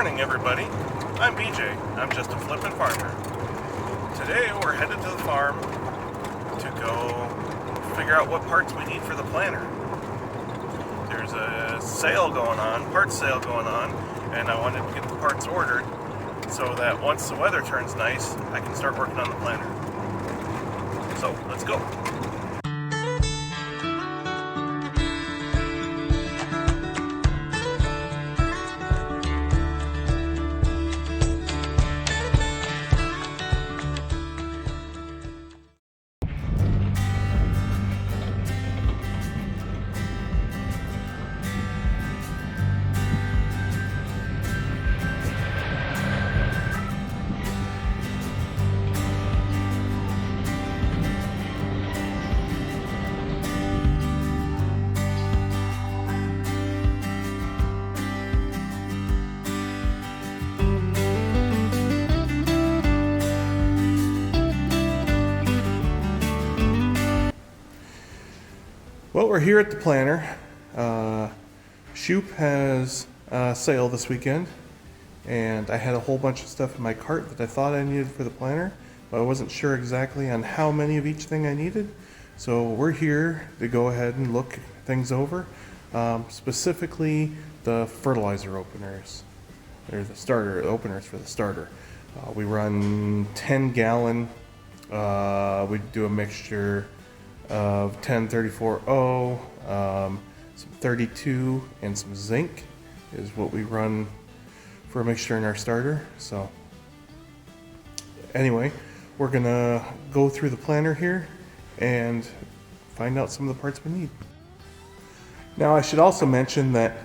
morning, everybody. I'm BJ. I'm just a flippin' farmer. Today we're headed to the farm to go figure out what parts we need for the planter. There's a sale going on, parts sale going on, and I wanted to get the parts ordered so that once the weather turns nice, I can start working on the planter. So, let's go. Well, we're here at the planter. Shoop has a sale this weekend, and I had a whole bunch of stuff in my cart that I thought I needed for the planter, but I wasn't sure exactly on how many of each thing I needed. So we're here to go ahead and look things over, specifically the fertilizer openers. They're the starter openers for the starter. We run 10-gallon. We do a mixture of 1034O, some 32, and some zinc is what we run for a mixture in our starter. So anyway, we're gonna go through the planter here and find out some of the parts we need. Now I should also mention that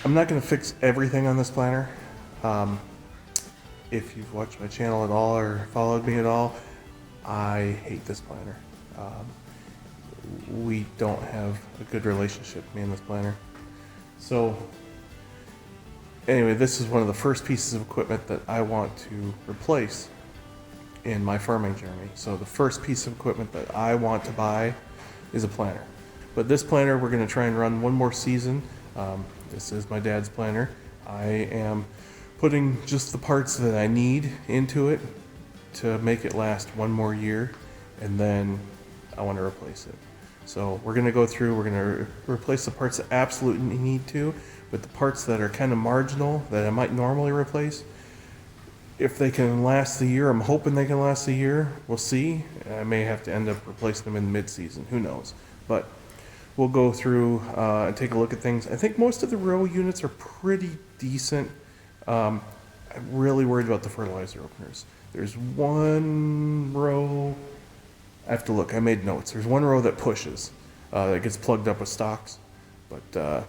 I'm not gonna fix everything on this planter. If you've watched my channel at all or followed me at all, I hate this planter. We don't have a good relationship, me and this planter. So anyway, this is one of the first pieces of equipment that I want to replace in my farming journey. So the first piece of equipment that I want to buy is a planter. But this planter we're going to try and run one more season. This is my dad's planter. I am putting just the parts that I need into it to make it last one more year, and then I want to replace it. So we're going to go through, we're going to replace the parts that absolutely need to, but the parts that are kind of marginal that I might normally replace, if they can last the year, I'm hoping they can last the year. We'll see. I may have to end up replacing them in mid-season. Who knows? But we'll go through and take a look at things. I think most of the row units are pretty decent. I'm really worried about the fertilizer openers. There's one row, I have to look, I made notes. There's one row that pushes, that gets plugged up with stocks, but I'll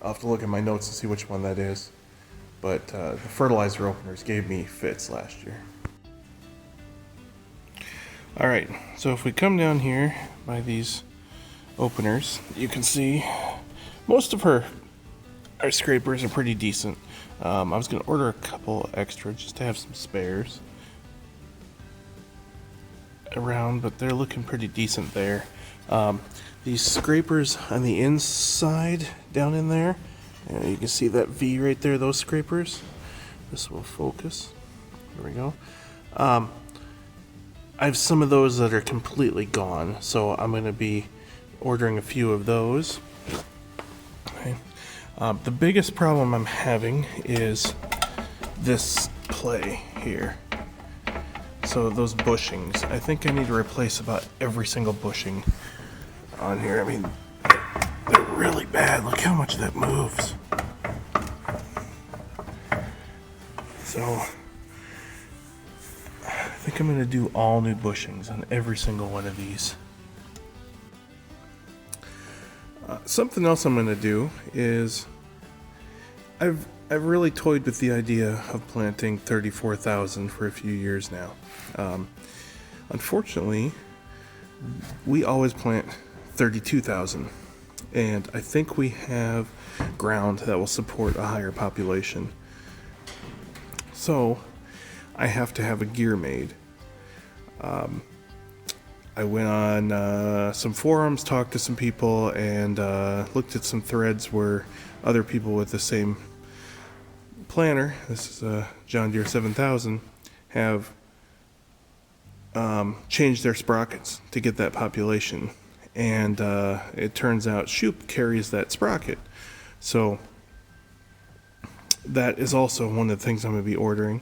have to look at my notes and see which one that is. But the fertilizer openers gave me fits last year. Alright, so if we come down here by these openers, you can see most of our scrapers are pretty decent. I was going to order a couple extra just to have some spares around, but they're looking pretty decent there. These scrapers on the inside down in there, you can see that V right there, those scrapers. This will focus. Here we go. I have some of those that are completely gone, so I'm going to be ordering a few of those. Okay. The biggest problem I'm having is this play here. So those bushings, I think I need to replace about every single bushing on here. I mean, they're really bad. Look how much that moves. So I think I'm going to do all new bushings on every single one of these. Something else I'm going to do is I've really toyed with the idea of planting 34,000 for a few years now. Unfortunately, we always plant 32,000, and I think we have ground that will support a higher population. So I have to have a gear made. I went on some forums, talked to some people, and looked at some threads where other people with the same planter, this is a John Deere 7000, have changed their sprockets to get that population. And it turns out Shoop carries that sprocket. So that is also one of the things I'm going to be ordering.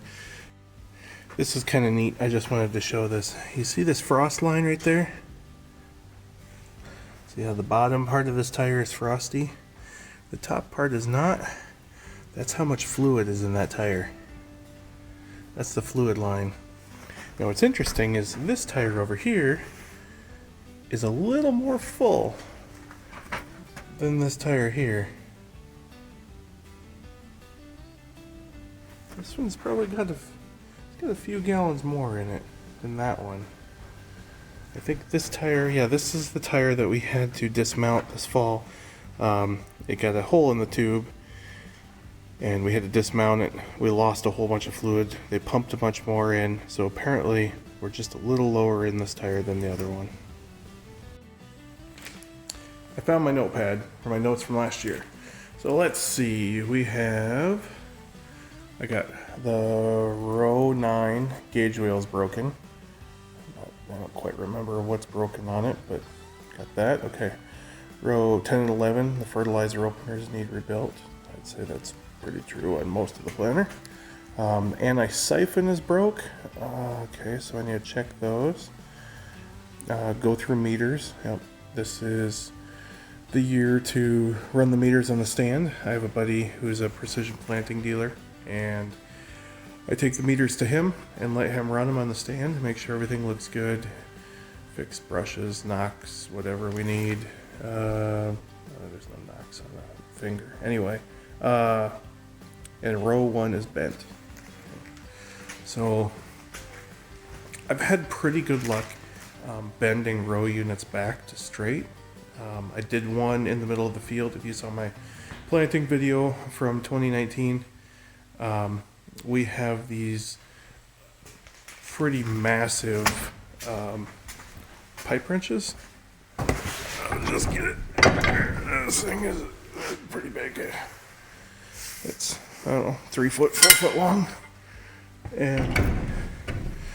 This is kind of neat. I just wanted to show this. You see this frost line right there? See how the bottom part of this tire is frosty? The top part is not. That's how much fluid is in that tire. That's the fluid line. Now what's interesting is this tire over here is a little more full than this tire here. This one's probably got a few gallons more in it than that one. I think this tire, yeah, this is the tire that we had to dismount this fall. It got a hole in the tube and we had to dismount it. We lost a whole bunch of fluid. They pumped a bunch more in, so apparently we're just a little lower in this tire than the other one. I found my notepad for my notes from last year. So let's see, I got the row 9 gauge wheels broken. I don't quite remember what's broken on it, but got that. Okay. Row 10 and 11, the fertilizer openers need rebuilt. I'd say that's pretty true on most of the planter. Anti-siphon is broke. Okay, so I need to check those. Go through meters. Yep, this is the year to run the meters on the stand. I have a buddy who's a precision planting dealer, and I take the meters to him and let him run them on the stand to make sure everything looks good. Fix brushes, knocks, whatever we need. There's no knocks on the finger. Anyway, and row 1 is bent. So I've had pretty good luck bending row units back to straight. I did one in the middle of the field. If you saw my planting video from 2019, we have these pretty massive pipe wrenches. I'll just get it. This thing is pretty big. It's, I don't know, 3 foot, 4 foot long, and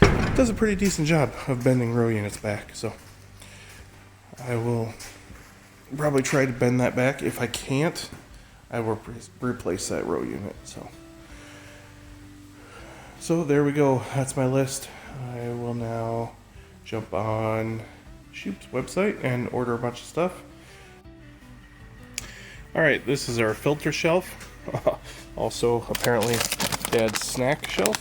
it does a pretty decent job of bending row units back. So I will probably try to bend that back. If I can't, I will replace that row unit. So there we go. That's my list. I will now jump on Shoop's website and order a bunch of stuff. Alright, this is our filter shelf. Also, apparently, Dad's snack shelf.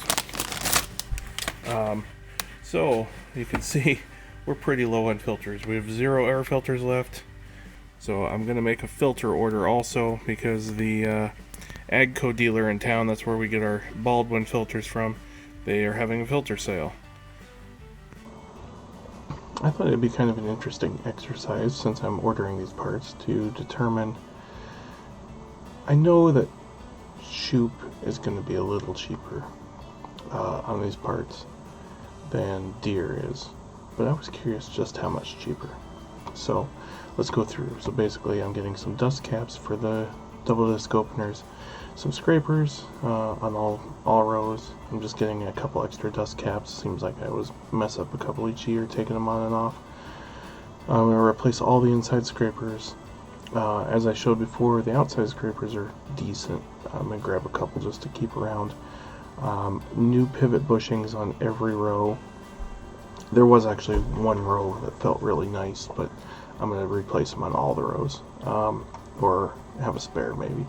So, you can see we're pretty low on filters. We have 0 air filters left. So I'm going to make a filter order also, because the Agco dealer in town, that's where we get our Baldwin filters from, they are having a filter sale. I thought it'd be kind of an interesting exercise, since I'm ordering these parts, to determine. I know that Shoop is going to be a little cheaper on these parts than Deere is, but I was curious just how much cheaper. So let's go through. So basically I'm getting some dust caps for the double disc openers, some scrapers on all rows. I'm just getting a couple extra dust caps. Seems like I always mess up a couple each year taking them on and off. I'm going to replace all the inside scrapers. As I showed before, the outside scrapers are decent. I'm going to grab a couple just to keep around. New pivot bushings on every row. There was actually one row that felt really nice, but I'm going to replace them on all the rows, or have a spare maybe.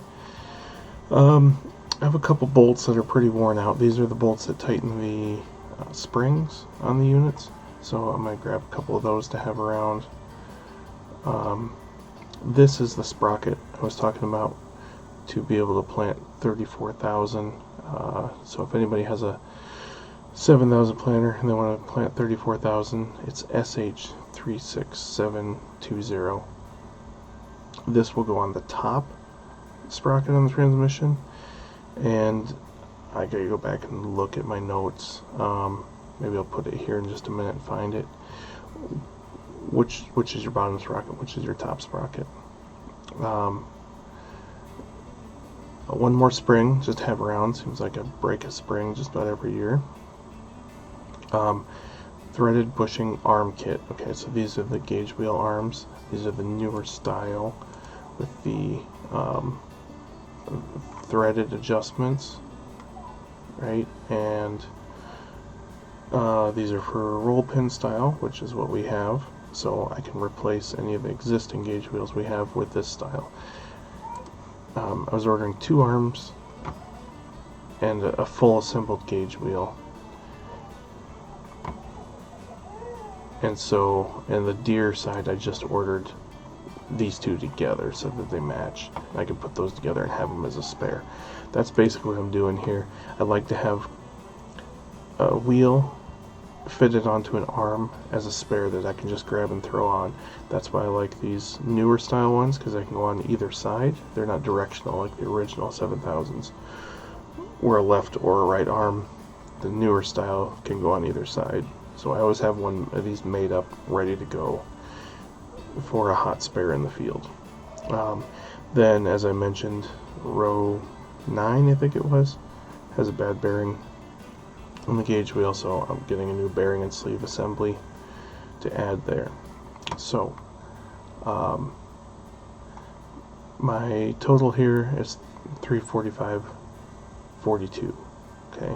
I have a couple bolts that are pretty worn out. These are the bolts that tighten the springs on the units, so I'm going to grab a couple of those to have around. This is the sprocket I was talking about to be able to plant 34,000. So if anybody has a 7,000 planter and they want to plant 34,000, it's SH36720. This will go on the top sprocket on the transmission, and I gotta go back and look at my notes. Maybe I'll put it here in just a minute and find it. Which is your bottom sprocket, which is your top sprocket. One more spring, just to have around. Seems like I break a spring just about every year. Threaded bushing arm kit. Okay, so these are the gauge wheel arms. These are the newer style with the threaded adjustments, right? And these are for roll pin style, which is what we have. So I can replace any of the existing gauge wheels we have with this style. I was ordering 2 arms and a full assembled gauge wheel. And so, in the Deere side, I just ordered these 2 together so that they match. I can put those together and have them as a spare. That's basically what I'm doing here. I like to have a wheel fitted onto an arm as a spare that I can just grab and throw on. That's why I like these newer style ones, because I can go on either side. They're not directional like the original 7000s, where a left or a right arm. The newer style can go on either side. So I always have one of these made up, ready to go for a hot spare in the field. Then, as I mentioned, row 9, I think it was, has a bad bearing on the gauge wheel, so I'm getting a new bearing and sleeve assembly to add there. So, my total here is $345.42. Okay,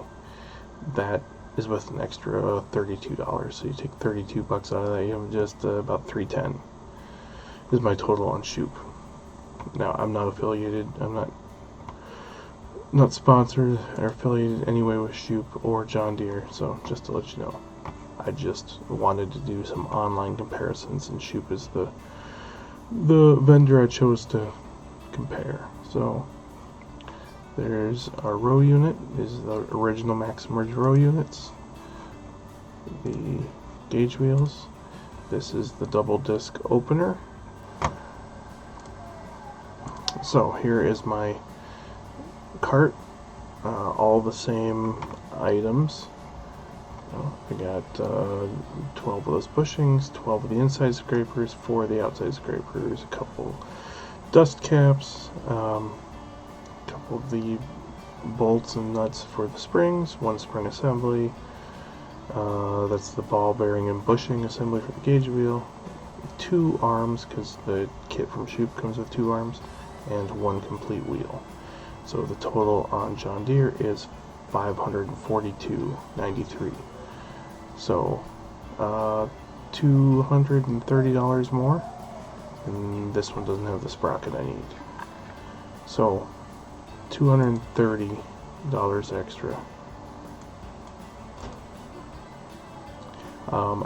that is with an extra $32. So you take $32 out of that, you have just about $310. Is my total on Shoop. Now, I'm not affiliated. I'm not sponsored or affiliated anyway with Shoop or John Deere. So just to let you know, I just wanted to do some online comparisons, and Shoop is the vendor I chose to compare. So there's our row unit. These are the original Maximerge row units. The gauge wheels. This is the double disc opener. So here is my cart. All the same items. I got 12 of those bushings, 12 of the inside scrapers, 4 of the outside scrapers, a couple dust caps, a couple of the bolts and nuts for the springs, 1 spring assembly, that's the ball bearing and bushing assembly for the gauge wheel, 2 arms, because the kit from Shoop comes with 2 arms, and 1 complete wheel. So the total on John Deere is $542.93. So $230 more, and this one doesn't have the sprocket I need. So $230 extra.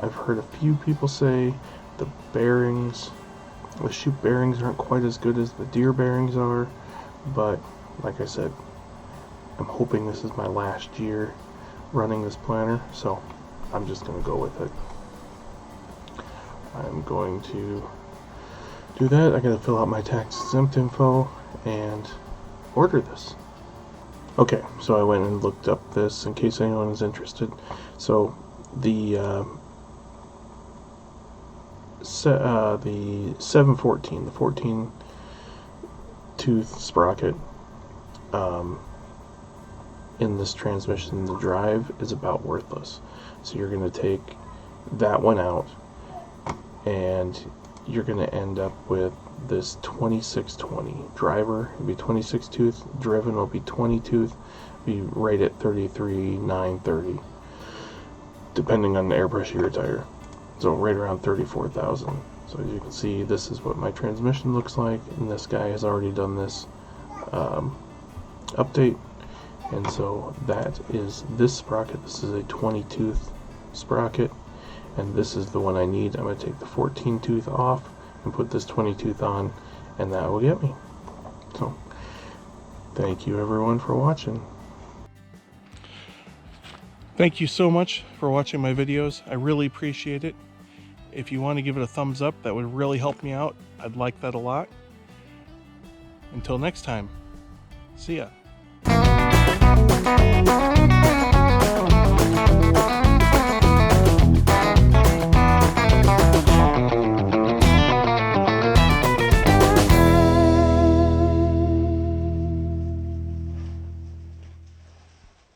I've heard a few people say the bearings, the Shoop bearings aren't quite as good as the Deere bearings are, but like I said, I'm hoping this is my last year running this planter, so I'm just going to go with it. I'm going to do that. I got to fill out my tax exempt info and order this. Okay, so I went and looked up this in case anyone is interested. So the 714, the 14 tooth sprocket in this transmission, the drive is about worthless. So you're going to take that one out and you're going to end up with this 2620 driver. It'll be 26 tooth, driven will be 20 tooth, be right at 33,930 depending on the air pressure of your tire. So right around 34,000. So as you can see, this is what my transmission looks like, and this guy has already done this update. And so that is this sprocket. This is a 20 tooth sprocket, and this is the one I need. I'm going to take the 14 tooth off and put this 20 tooth on, and that will get me. So thank you everyone for watching. Thank you so much for watching my videos. I really appreciate it. If you want to give it a thumbs up, that would really help me out. I'd like that a lot. Until next time, see ya.